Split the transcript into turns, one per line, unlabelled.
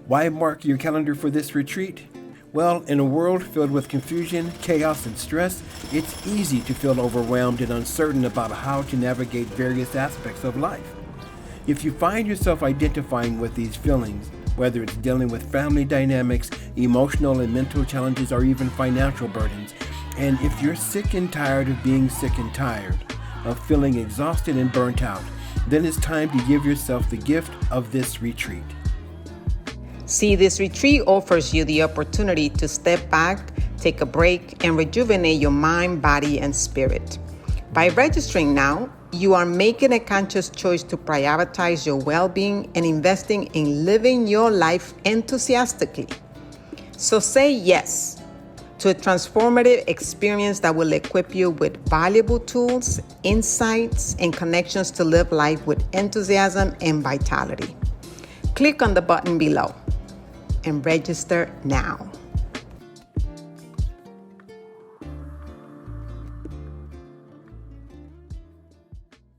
Why mark your calendar for this retreat? Well, in a world filled with confusion, chaos, and stress, it's easy to feel overwhelmed and uncertain about how to navigate various aspects of life. If you find yourself identifying with these feelings, whether it's dealing with family dynamics, emotional and mental challenges, or even financial burdens, and if you're sick and tired of being sick and tired, of feeling exhausted and burnt out, then it's time to give yourself the gift of this retreat.
See, this retreat offers you the opportunity to step back, take a break, and rejuvenate your mind, body, and spirit. By registering now, you are making a conscious choice to prioritize your well-being and investing in living your life enthusiastically. So say yes to a transformative experience that will equip you with valuable tools, insights, and connections to live life with enthusiasm and vitality. Click on the button below and register now.